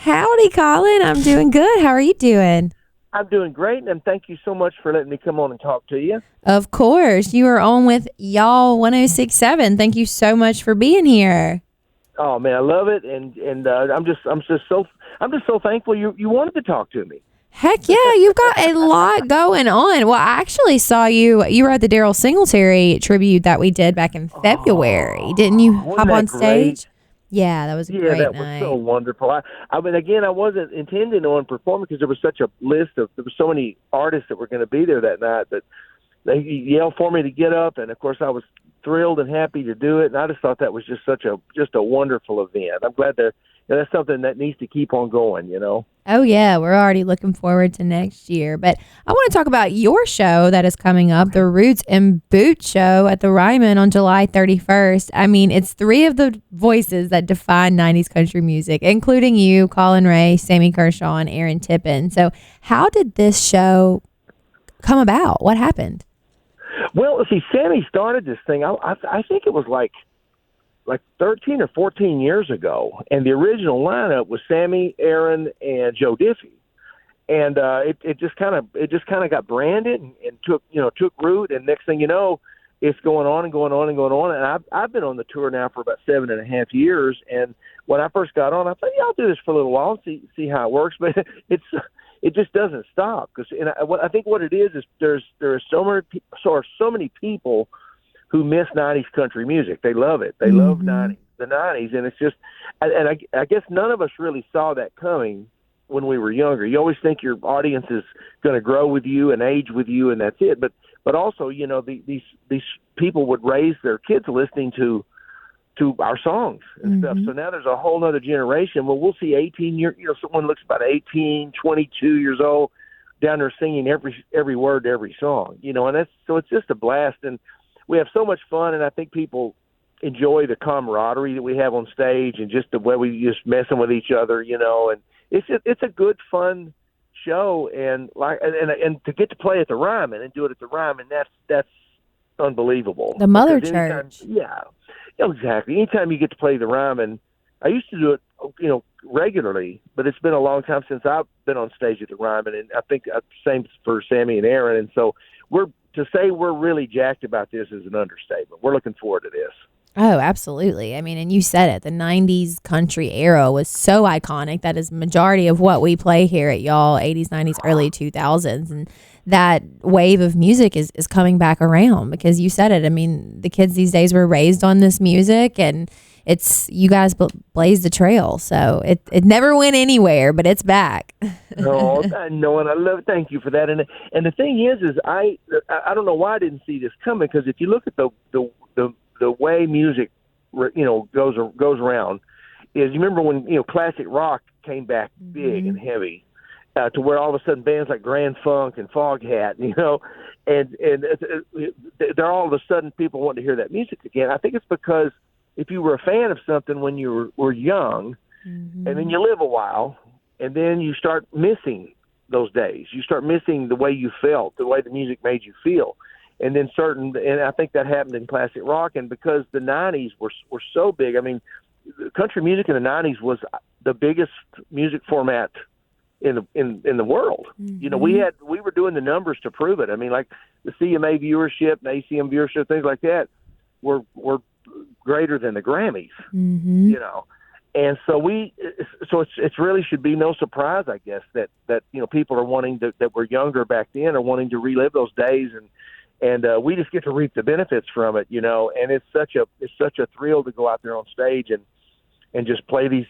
Howdy, Collin. I'm doing good. How are you doing? I'm doing great, and thank you so much for letting me come on and talk to you. Of course. You are on with Y'all 1067. Thank you so much for being here. Oh man, I love it, and I'm just so thankful you wanted to talk to me. Heck yeah, you've got a lot going on. Well, I actually saw you were at the Daryl Singletary tribute that we did back in February. Didn't you Wasn't hop that on great? stage? Yeah, that was a Yeah, great that was so night. wonderful. I mean, again, I wasn't intending on performing because there was such a list of there were so many artists that were going to be there that night that they yelled for me to get up, and of course I was thrilled and happy to do it. And I just thought that was just a wonderful event. I'm glad that that's something that needs to keep on going. Oh, yeah, we're already looking forward to next year. But I want to talk about your show that is coming up, the Roots and Boot Show at the Ryman on July 31st. I mean, it's three of the voices that define 90s country music, including you, Collin Raye, Sammy Kershaw, and Aaron Tippin. So how did this show come about? What happened? Well, see, Sammy started this thing. I think it was like 13 or 14 years ago, and the original lineup was Sammy, Aaron, and Joe Diffie, and it just kind of got branded and took root, and next thing you know, it's going on and going on and going on, and I've been on the tour now for about 7.5 years, and when I first got on, I thought, yeah, I'll do this for a little while and see how it works, but it just doesn't stop because I think what it is there are so many people who miss 90s country music. They love it. They love the 90s, and it's just, and I guess none of us really saw that coming when we were younger. You always think your audience is going to grow with you and age with you, and that's it. But also, these people would raise their kids listening to our songs and stuff. So now there's a whole other generation. Well, we'll see someone looks about 18, 22 years old down there singing every word to every song, and it's just a blast. And we have so much fun, and I think people enjoy the camaraderie that we have on stage and just the way we just messing with each other, and it's a good, fun show. And and to get to play at the Ryman and do it at the Ryman, that's unbelievable. The Mother Because anytime- Church. Yeah, exactly. Anytime you get to play the Ryman, I used to do it, regularly, but it's been a long time since I've been on stage at the Ryman, and I think same for Sammy and Aaron. And so to say we're really jacked about this is an understatement. We're looking forward to this. Oh, absolutely. I mean, and you said it, the 90s country era was so iconic. That is majority of what we play here at Y'all, 80s, 90s, early 2000s. And that wave of music is coming back around because you said it. I mean, the kids these days were raised on this music, and you guys blazed the trail. So it never went anywhere, but it's back. Oh, I know, and I love it. Thank you for that. And the thing is I don't know why I didn't see this coming, because if you look at the way music, goes around, is you remember when classic rock came back big and heavy, to where all of a sudden bands like Grand Funk and Foghat, and they're all of a sudden people want to hear that music again. I think it's because if you were a fan of something when you were young, and then you live a while, and then you start missing those days. You start missing the way you felt, the way the music made you feel. And then and I think that happened in classic rock. And because the 90s were so big, I mean, country music in the 90s was the biggest music format in the world. We were doing the numbers to prove it. I mean, like the CMA viewership, the ACM viewership, things like that were greater than the Grammys. And so it's really should be no surprise, I guess, that people are wanting that were younger back then are wanting to relive those days, and we just get to reap the benefits from it, and it's such a thrill to go out there on stage and just play these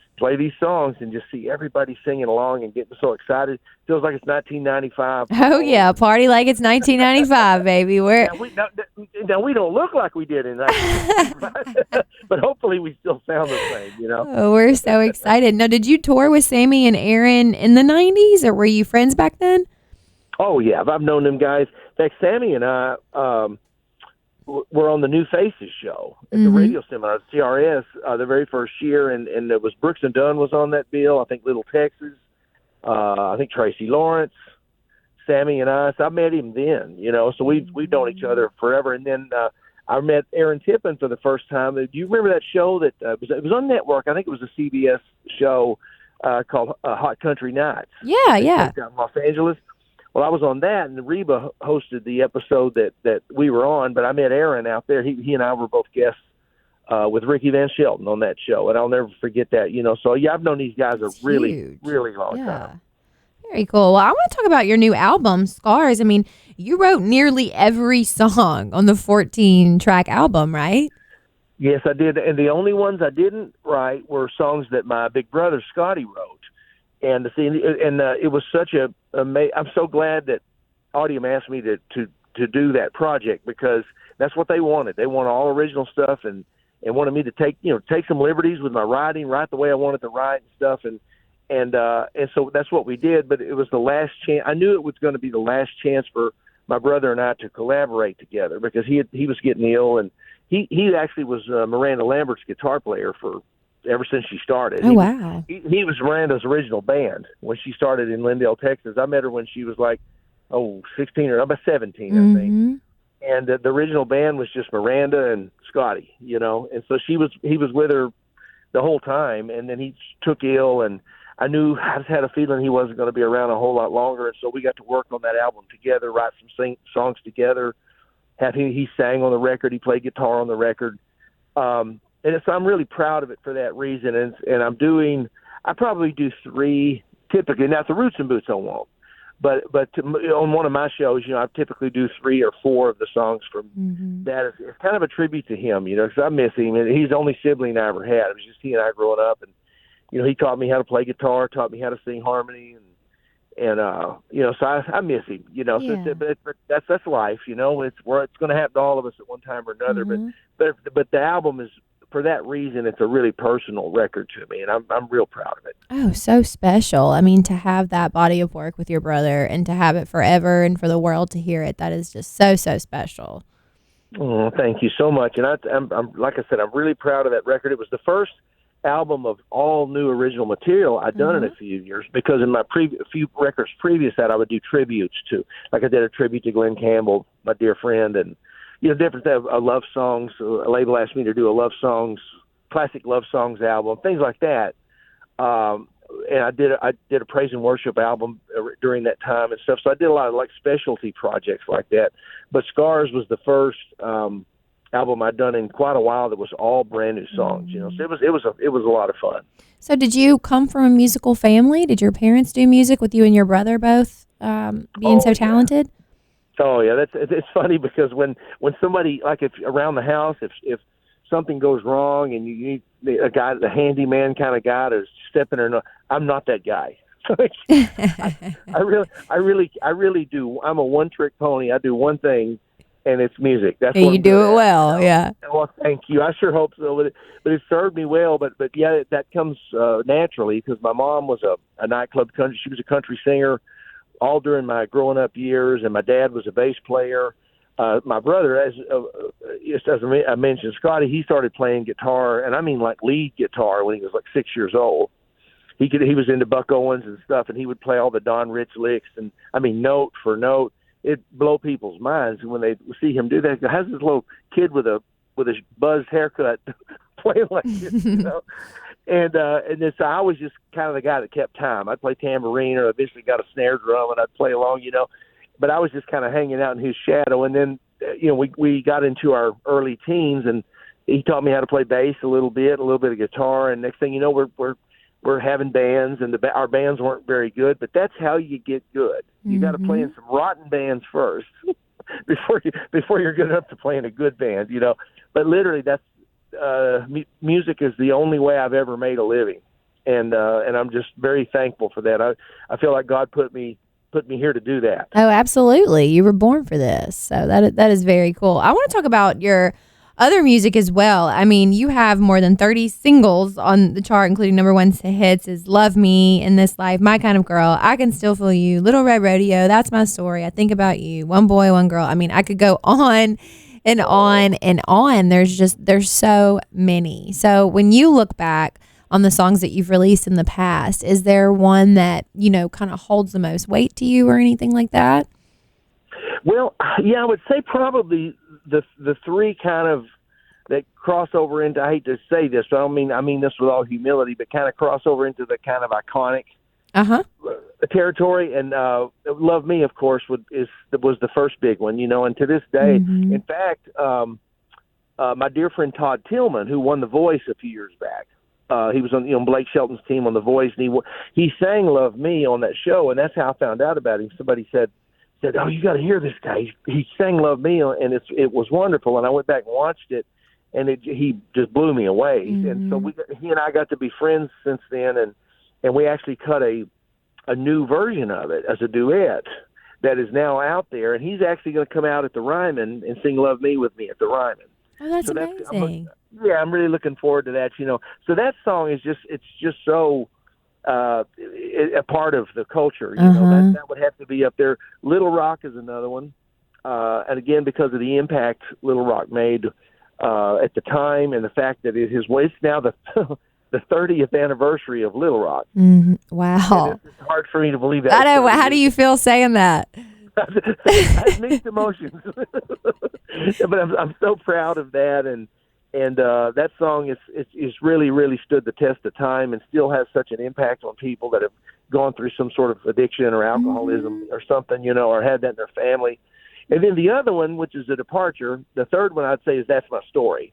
songs and just see everybody singing along and getting so excited. Feels like it's 1995. Oh yeah, party like it's 1995, baby. Now we don't look like we did in 1995, but hopefully we still sound the same, Oh, we're so excited. Now, did you tour with Sammy and Aaron in the 90s, or were you friends back then? Oh yeah, I've known them guys. In fact, Sammy and I were on the New Faces show at the radio seminar at CRS the very first year, and it was Brooks and Dunn was on that bill. I think Little Texas. I think Tracy Lawrence, Sammy and I. So I met him then, So we've known each other forever. And then I met Aaron Tippin for the first time. Do you remember that show that it was on network? I think it was a CBS show called Hot Country Nights. Yeah, They yeah. taped out in Los Angeles. Well, I was on that, and Reba hosted the episode that we were on, but I met Aaron out there. He and I were both guests with Ricky Van Shelton on that show, and I'll never forget that. So yeah, I've known these guys a really, Huge. really long Yeah. time. Very cool. Well, I want to talk about your new album, Scars. I mean, you wrote nearly every song on the 14-track album, right? Yes, I did, and the only ones I didn't write were songs that my big brother Scotty wrote. And it was such I'm so glad that Audium asked me to do that project, because that's what they wanted. They wanted all original stuff, and wanted me to take some liberties with my writing, write the way I wanted to write and stuff, and so that's what we did. But it was the last chance. I knew it was going to be the last chance for my brother and I to collaborate together, because he was getting ill, and he actually was Miranda Lambert's guitar player ever since she started. Oh, wow. He was Miranda's original band when she started in Lindale, Texas. I met her when she was like, 16 or about 17, I think. And the original band was just Miranda and Scotty, And so he was with her the whole time, and then he took ill, and I just had a feeling he wasn't going to be around a whole lot longer. And so we got to work on that album together, write some songs together. He sang on the record. He played guitar on the record. And so I'm really proud of it for that reason. And I probably do 3 typically. Now, the Roots and Boots I won't. But on one of my shows, I typically do 3 or 4 of the songs from that. It's kind of a tribute to him, because I miss him. And he's the only sibling I ever had. It was just he and I growing up. And, he taught me how to play guitar, taught me how to sing harmony. And so I miss him, Yeah. So, but that's life, it's going to happen to all of us at one time or another. But the album is, for that reason, it's a really personal record to me, and I'm real proud of it. Oh, so special. I mean, to have that body of work with your brother and to have it forever and for the world to hear it, that is just so, so special. Oh, thank you so much. And I'm like I said, I'm really proud of that record. It was the first album of all new original material I'd done in a few years, because in my few records previous that I would do tributes to. Like I did a tribute to Glenn Campbell, my dear friend, and different love songs. A label asked me to do a classic love songs album, things like that. And I did a praise and worship album during that time and stuff. So I did a lot of like specialty projects like that. But Scars was the first album I'd done in quite a while that was all brand new songs. So it was a lot of fun. So did you come from a musical family? Did your parents do music with you and your brother both being so talented? Oh yeah, it's funny because when somebody, like, if around the house, if something goes wrong and you need a guy, the handyman kind of guy to step in there, I'm not that guy. I really do. I'm a one-trick pony. I do one thing, and it's music. That's what you do it well. Yeah. Well, thank you. I sure hope so. But it served me well. But yeah, that comes naturally, because my mom was a nightclub country. She was a country singer all during my growing up years, and my dad was a bass player. My brother, as I mentioned, Scotty, he started playing guitar, and I mean like lead guitar, when he was like 6 years old. He was into Buck Owens and stuff, and he would play all the Don Rich licks, and I mean note for note. It blow people's minds when they see him do that. How's this little kid with a buzzed haircut playing like this, And then so I was just kind of the guy that kept time. I'd play tambourine, or eventually got a snare drum, and I'd play along, But I was just kind of hanging out in his shadow. And then, we got into our early teens, and he taught me how to play bass a little bit of guitar. And next thing you know, we're having bands, and our bands weren't very good, but that's how you get good. You got to play in some rotten bands first before you're good enough to play in a good band, But literally, that's music is the only way I've ever made a living, and I'm just very thankful for that. I feel like God put me here to do that. Oh, absolutely. You were born for this. So that is very cool. I want to talk about your other music as well. I mean, you have more than 30 singles on the chart, including number 1 hits is Love Me, In This Life, My Kind of Girl, I Can Still Feel You, Little Red Rodeo, That's My Story, I Think About You, One Boy, One Girl. I mean, I could go on and on and on. There's so many. So when you look back on the songs that you've released in the past, is there one that, kind of holds the most weight to you or anything like that? Well, yeah, I would say probably the 3 kind of that cross over into, I hate to say this, but I mean this with all humility, but kind of cross over into the kind of iconic territory. And Love Me, of course, was the first big one, and to this day, in fact, my dear friend Todd Tillman, who won The Voice a few years back, he was on Blake Shelton's team on The Voice, and he sang Love Me on that show, and that's how I found out about him. Somebody said, "Oh, you got to hear this guy. He sang Love Me," and it was wonderful. And I went back and watched it, and he just blew me away. And so he and I got to be friends since then, and we actually cut a new version of it as a duet that is now out there. And he's actually going to come out at the Ryman and sing Love Me with me at the Ryman. Oh, that's amazing. I'm really looking forward to that. So that song is just so a part of the culture. That would have to be up there. Little Rock is another one, and again, because of the impact Little Rock made at the time, and the fact that it's now the 30th anniversary of Little Rock. Wow, it's hard for me to believe that. I know. How do you feel saying that? I have mixed emotions, but I'm so proud of that, and that song is really, really stood the test of time and still has such an impact on people that have gone through some sort of addiction or alcoholism or something, or had that in their family. And then the other one, which is a departure, the third one I'd say is That's My Story,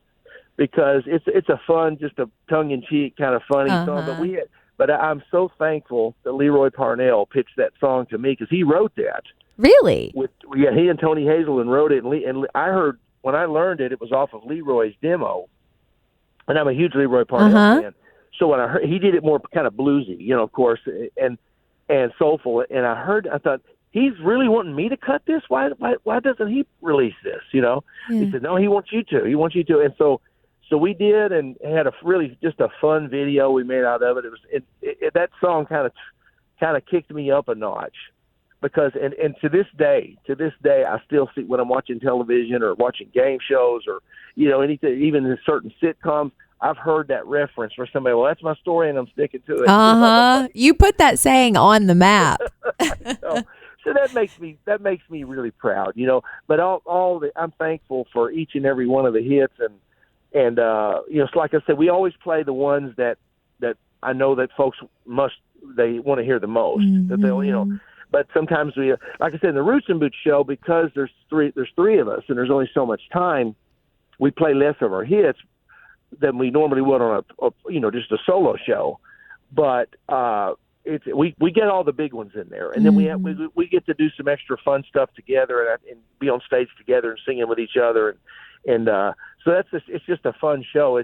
because it's a fun, just a tongue-in-cheek kind of funny song. But I'm so thankful that Leroy Parnell pitched that song to me, because he wrote that. Really? He and Tony Hazelton wrote it, and I heard when I learned it was off of Leroy's demo, and I'm a huge Leroy Parnell fan. So when I heard he did it more kind of bluesy, of course, and soulful, and I thought, he's really wanting me to cut this. Why doesn't he release this? He said, no, he wants you to. He wants you to, and so we did, and had just a fun video we made out of it. It was that song kind of kicked me up a notch. Because and to this day, I still see when I'm watching television or watching game shows or anything, even in certain sitcoms, I've heard that reference for somebody. Well, that's my story, and I'm sticking to it. You put that saying on the map. So that makes me really proud, But I'm thankful for each and every one of the hits, and so like I said, we always play the ones that I know that folks they want to hear the most. That they'll But sometimes we, like I said, in the Roots and Boots show, because there's three of us and there's only so much time, we play less of our hits than we normally would on a just a solo show. But we get all the big ones in there, and then we get to do some extra fun stuff together and be on stage together and singing with each other, and so it's just a fun show.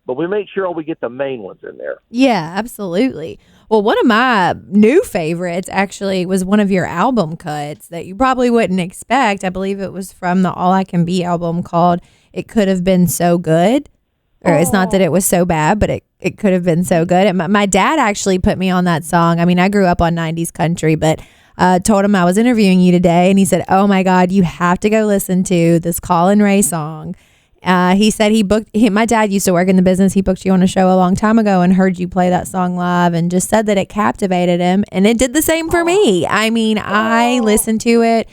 But we make sure we get the main ones in there. Yeah, absolutely. Well, one of my new favorites actually was one of your album cuts that you probably wouldn't expect. I believe it was from the All I Can Be album called It Could Have Been So Good. Or it's not that it was so bad, but it could have been so good. And my dad actually put me on that song. I mean, I grew up on 90s country, but told him I was interviewing you today. And he said, oh, my God, you have to go listen to this Collin Raye song. He said my dad used to work in the business. He booked you on a show a long time ago and heard you play that song live and just said that it captivated him. And it did the same for me. I mean, I listened to it.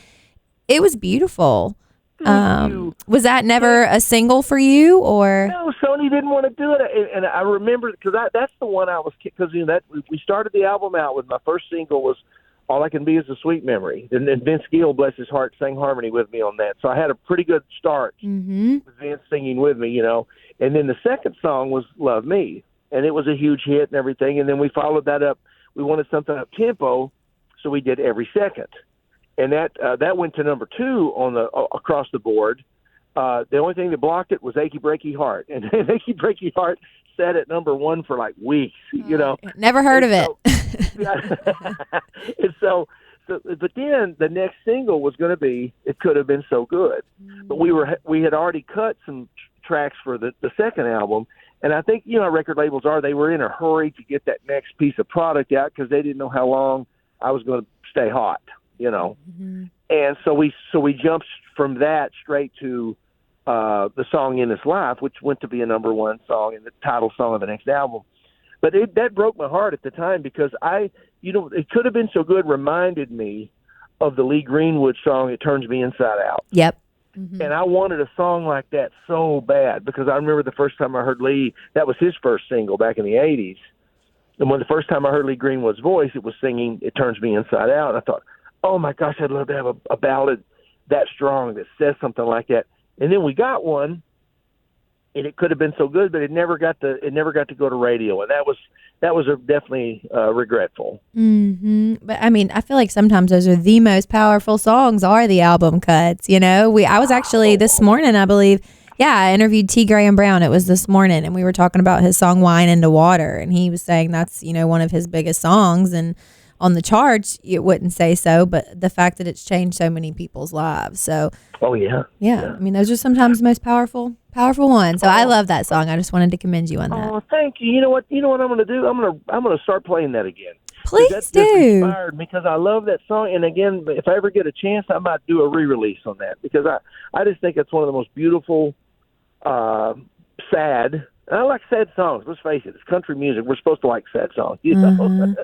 It was beautiful. Was that never a single for you, or? No, Sony didn't want to do it. And I remember, because that's the one because we started the album out with my first single was All I Can Be Is a Sweet Memory. And then Vince Gill, bless his heart, sang harmony with me on that. So I had a pretty good start with Vince singing with me, And then the second song was Love Me. And it was a huge hit and everything. And then we followed that up. We wanted something up tempo, so we did Every Second. And that went to number 2 on the across the board. The only thing that blocked it was Achy Breaky Heart. And Achy Breaky Heart sat at number 1 for like weeks, Never heard of it. And so, but then the next single was going to be It Could Have Been So Good. But we had already cut some tracks for the second album, and I think record labels they were in a hurry to get that next piece of product out because they didn't know how long I was going to stay hot, And so we jumped from that straight to the song In This Life, which went to be a number 1 song and the title song of the next album. But that broke my heart at the time because It Could Have Been So Good reminded me of the Lee Greenwood song, It Turns Me Inside Out. Yep. And I wanted a song like that so bad because I remember the first time I heard Lee, that was his first single back in the 80s. And when the first time I heard Lee Greenwood's voice, it was singing It Turns Me Inside Out. And I thought, oh, my gosh, I'd love to have a ballad that strong that says something like that. And then we got one, and it could have been so good, but it never got to go to radio. And that was definitely regretful. But I mean, I feel like sometimes those are the most powerful songs are the album cuts. You know, I was actually this morning, I believe. Yeah, I interviewed T. Graham Brown. It was this morning, and we were talking about his song "Wine into Water," and he was saying that's one of his biggest songs. And on the charts, it wouldn't say so, but the fact that it's changed so many people's lives. So, yeah. I mean, those are sometimes the most powerful ones. So I love that song. I just wanted to commend you on that. Oh, thank you. You know what I'm going to do? I'm going to start playing that again. Please that's do. Just inspired me because I love that song. And again, if I ever get a chance, I might do a re-release on that because I just think it's one of the most beautiful, sad. I like sad songs. Let's face it, it's country music. We're supposed to like sad songs, know.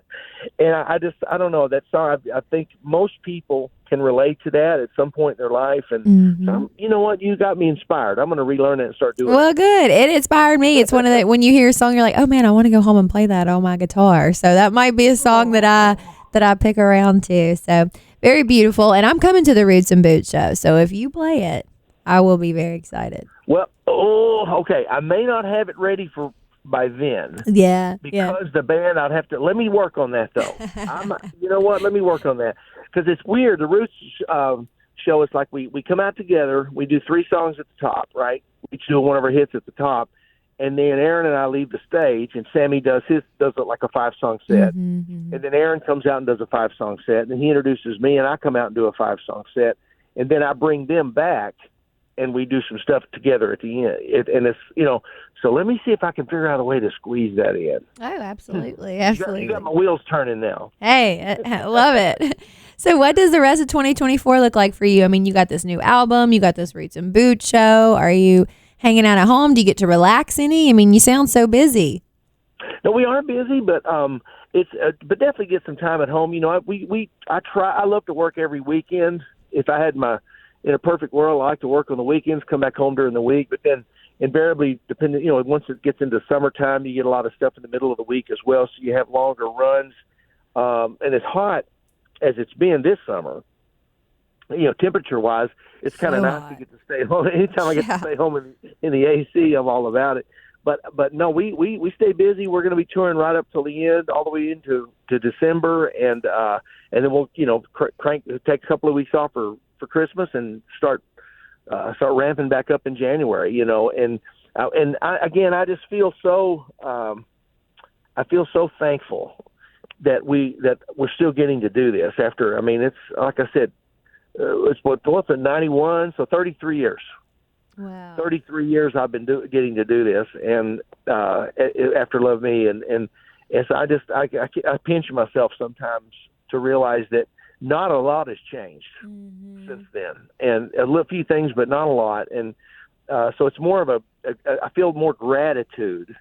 And I don't know that song. I think most people can relate to that at some point in their life. And you know what? You got me inspired. I'm going to relearn it and start doing it. Well, good. It inspired me. It's one of the when you hear a song, you're like, oh man, I want to go home and play that on my guitar. So that might be a song that I pick around too. So very beautiful. And I'm coming to the Roots and Boots show. So if you play it, I will be very excited. Well, okay. I may not have it ready by then. Yeah. Because the band, let me work on that though. You know what? Let me work on that because it's weird. The Roots show is like we come out together. We do 3 songs at the top, right? We each do one of our hits at the top, and then Aaron and I leave the stage, and Sammy does like a 5-song set, and then Aaron comes out and does a 5-song set, and then he introduces me, and I come out and do a 5-song set, and then I bring them back. And we do some stuff together at the end. And it's, so let me see if I can figure out a way to squeeze that in. Oh, absolutely. You got my wheels turning now. Hey, I love it. So what does the rest of 2024 look like for you? I mean, you got this new album, you got this Roots and Boots show. Are you hanging out at home? Do you get to relax any? I mean, you sound so busy. No, we are busy, but but definitely get some time at home. I love to work every weekend. If I had in a perfect world, I like to work on the weekends, come back home during the week, but then invariably, once it gets into summertime, you get a lot of stuff in the middle of the week as well, so you have longer runs. And as hot as it's been this summer, temperature-wise, it's kind of nice to get to stay home. Anytime I get to stay home in the AC, I'm all about it. But no, we stay busy. We're going to be touring right up till the end, all the way into December, and then we'll take a couple of weeks off for Christmas and start ramping back up in January. And I just feel so I feel so thankful that we're still getting to do this after. I mean, it's like I said, it's what's it 91, so 33 years. Wow. 33 years I've been getting to do this, and after Love Me, and so I pinch myself sometimes to realize that not a lot has changed since then, and a few things, but not a lot. And so it's more of I feel more gratitude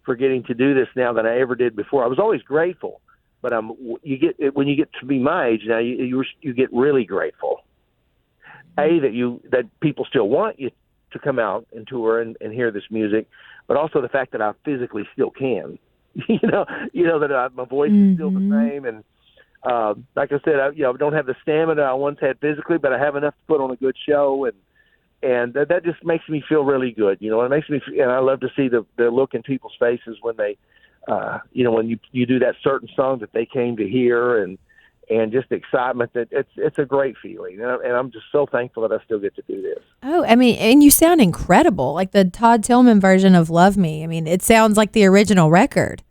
for getting to do this now than I ever did before. I was always grateful, but when you get to be my age now, you get really grateful. That people still want you to come out and tour and hear this music, but also the fact that I physically still can. That my voice is still the same, and like I said, I don't have the stamina I once had physically, but I have enough to put on a good show, and that just makes me feel really good. It makes me, and I love to see the look in people's faces when they, when you do that certain song that they came to hear, and just the excitement. That it's a great feeling, and I'm just so thankful that I still get to do this. Oh, I mean, and you sound incredible, like the Todd Tillman version of "Love Me." I mean, it sounds like the original record.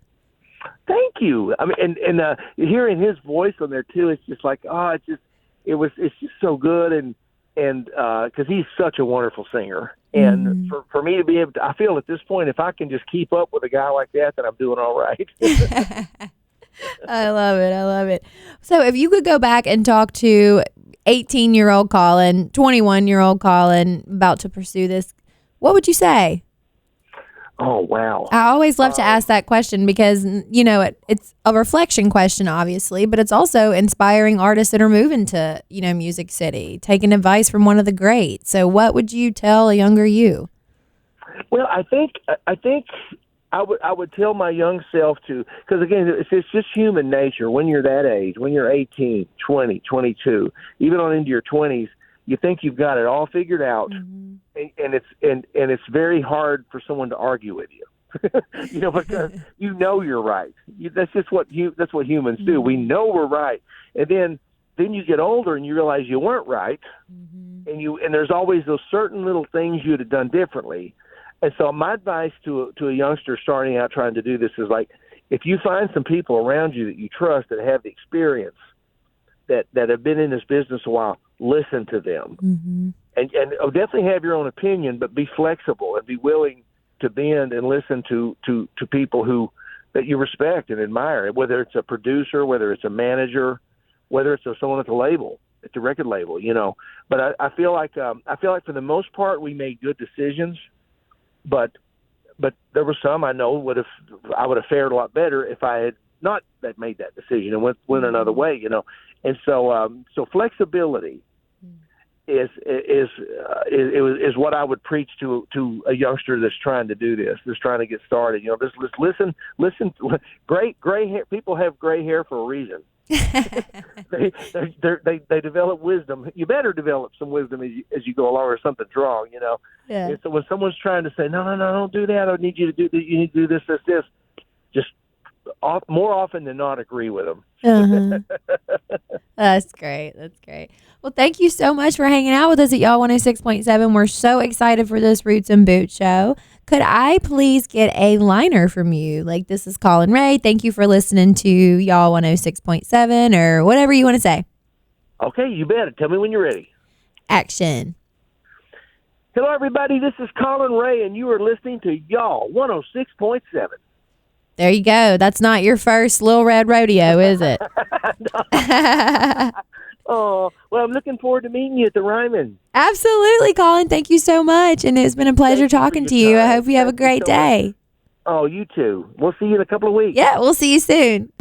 Thank you. I mean, and hearing his voice on there too, it's just like, it's just so good, and because he's such a wonderful singer, and for me to be able to, I feel at this point, if I can just keep up with a guy like that, then I'm doing all right. I love it. So if you could go back and talk to 18-year-old Collin, 21-year-old Collin about to pursue this, what would you say? Oh, wow. I always love to ask that question because, it's a reflection question, obviously, but it's also inspiring artists that are moving to, Music City, taking advice from one of the greats. So what would you tell a younger you? Well, I think I would tell my young self to, because again, it's just human nature. When you're that age, when you're 18, 20, 22, even on into your 20s, you think you've got it all figured out, and it's very hard for someone to argue with you, because you're right. That's just what humans do. We know we're right, and then you get older and you realize you weren't right, and there's always those certain little things you'd have done differently. And so my advice to a youngster starting out trying to do this is, like, if you find some people around you that you trust that have the experience, that have been in this business a while, listen to them. And definitely have your own opinion, but be flexible and be willing to bend and listen to people that you respect and admire, whether it's a producer, whether it's a manager, whether it's someone at the label, at the record label, But I feel like for the most part we made good decisions. But there were some I know I would have fared a lot better if I had not made that decision and went another way, And so flexibility is what I would preach to a youngster that's trying to do this, that's trying to get started. Just listen. Great gray hair. People have gray hair for a reason. They develop wisdom. You better develop some wisdom as you go along, or something's wrong, Yeah. And so when someone's trying to say, no, don't do that, I need you to do this, you need to do this, just more often than not, agree with them. That's great. Well, thank you so much for hanging out with us at Y'all 106.7. We're so excited for this Roots and Boots show. Could I please get a liner from you? Like, this is Collin Raye. Thank you for listening to Y'all 106.7, or whatever you want to say. Okay, you bet. Tell me when you're ready. Action. Hello, everybody. This is Collin Raye, and you are listening to Y'all 106.7. There you go. That's not your first little Red Rodeo, is it? Oh, well, I'm looking forward to meeting you at the Ryman. Absolutely, Collin. Thank you so much. And it's been a pleasure talking to you. I hope you have a great day. Oh, you too. We'll see you in a couple of weeks. Yeah, we'll see you soon.